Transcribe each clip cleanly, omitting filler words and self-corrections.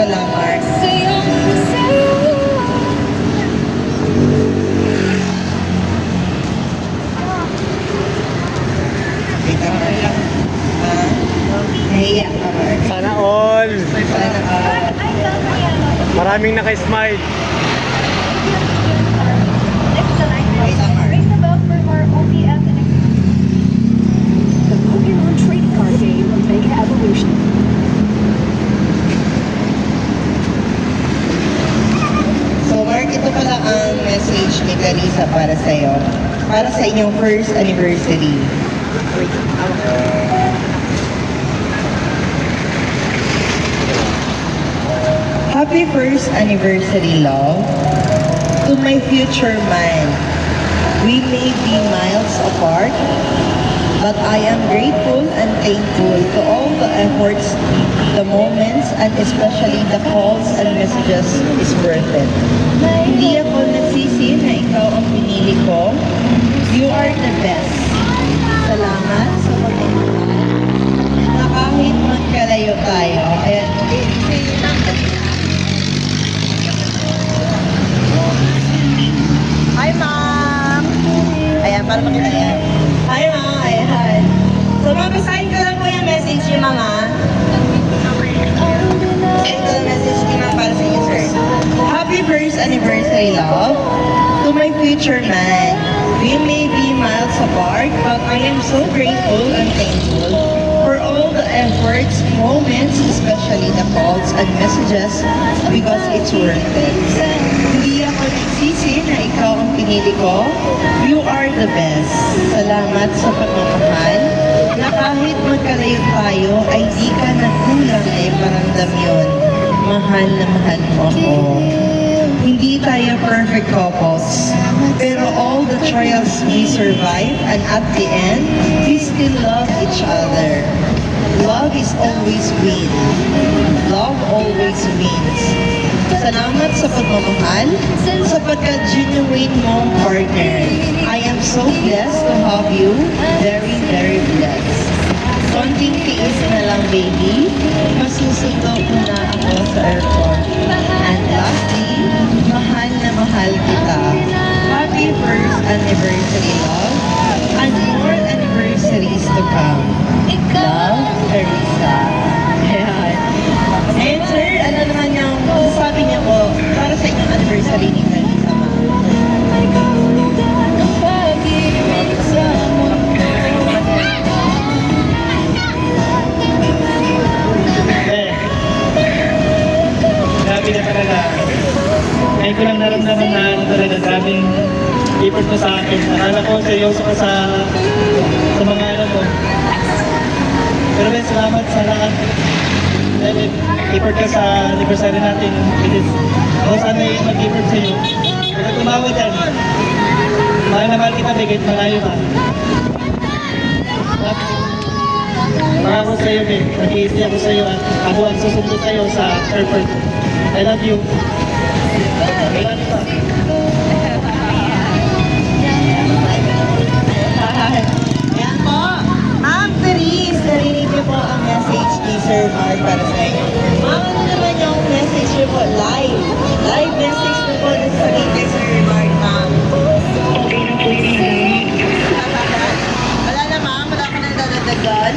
lang, Mark. Wait lang, Mark. Ha? Nahiya ka, Mark. Sana all. Sana all. Maraming naka-smile. Wait lang, Mark. Ring the bell for more OPF and the Pokemon trading card game of Mega Evolution. So, Mark, ito pala ang message ni Clarissa para sa'yo. Para sa inyong first anniversary. Wait, Happy first anniversary, love. To my future man, we may be miles apart, but I am grateful and thankful to all the efforts, the moments, and especially the calls and messages is worth it. Hindi ako nagsisi na ikaw ang pinili ko. You are the best. Salamat sa pagmamahal na kahit magkalayo tayo. Ayan. Hi, Ma'am! Ayan, para makita yan. Hi, Ma'am! Ayan. So, mabasahin ko lang po yung message niyo, Mama. Ito ang message ni Ma'am para sa inyo, sir. Happy first anniversary, love. To my future man, we may be miles apart, but I am so grateful and thankful for all the efforts, moments, especially the calls and messages, because it's worth it. Hindi ako nagsisi na ikaw ang pinili ko. You are the best. Salamat sa pagmamahal na kahit magkalayo tayo ay di ka nagkulang na iparamdam yun. Mahal na mahal mo ako. Hindi tayo perfect couples, pero all the trials we survive and at the end, we still love each other. Love is always win. Love always wins. Salamat sa pagmamahal, sapagkat genuine mong partner. I am so blessed to have you. Very, very blessed. Konting tiis na lang, baby. Masusundo ko na ako sa airport. And lastly, mahal na mahal kita. Happy first anniversary, love. And more anniversaries to come. Love, Clarissa. Ayan. And sir, ano naman yung sabi niya po para sa inyong anniversary ni Clarissa, ma'am? Grabe na talaga. Ngayon ko lang naramdaman na ano talaga, grabing effort mo sa akin. Akala ko seryoso ka sa mga ano mo. Pero Ben, salamat sa lahat. Dahil effort ka sa anniversary natin. Ako sana yung mag-effort sa iyo. Kaya tumawad yan. Mahal na mahal kita, kahit malayo ka. Pangako sa iyo, Ben. Nag-iisi ako sa iyo at ako ang susundo sa iyo sa airport. I love you. I love you pa. Ayan po. Ma'am Therese, narinig niyo po ang message ni Sir Mark para sa inyo. Ma'am, ano naman yung message niyo po? Live. Live message niyo po na sa kay Sir Mark, ma'am. Okay na po yun. Wala na, ma'am. Wala ka nang dadagdagan.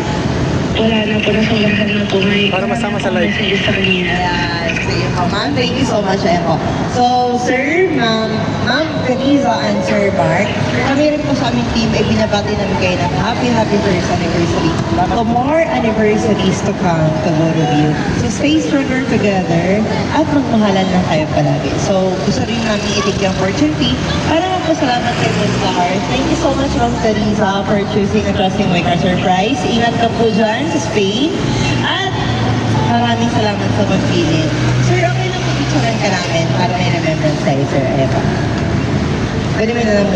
Wala na po, nasulahan na po. May Para masama sa live. message sa kanina. Ayan. Sige po, ma'am. Thank you so much. Ayan po. So, Sir, Ma'am Teresa and Sir Mark, kami rin po sa aming team ay binabati namin kayo ng happy first anniversary. So, more anniversaries to come to both of you. So, stay stronger together at magmahalan lang kayo palagi. So, gusto rin namin i-take yung opportunity para magpasalamat kay Ms. Lars. Thank you so much, Ma'am Teresa, for choosing a Trusting Way Car Surprise. Ingat ka po dyan sa Spain. At maraming salamat sa pagpili. Sir, okay lang po picturean ka namin para may remembrance tayo, Sir Eva. Pwede mo na lang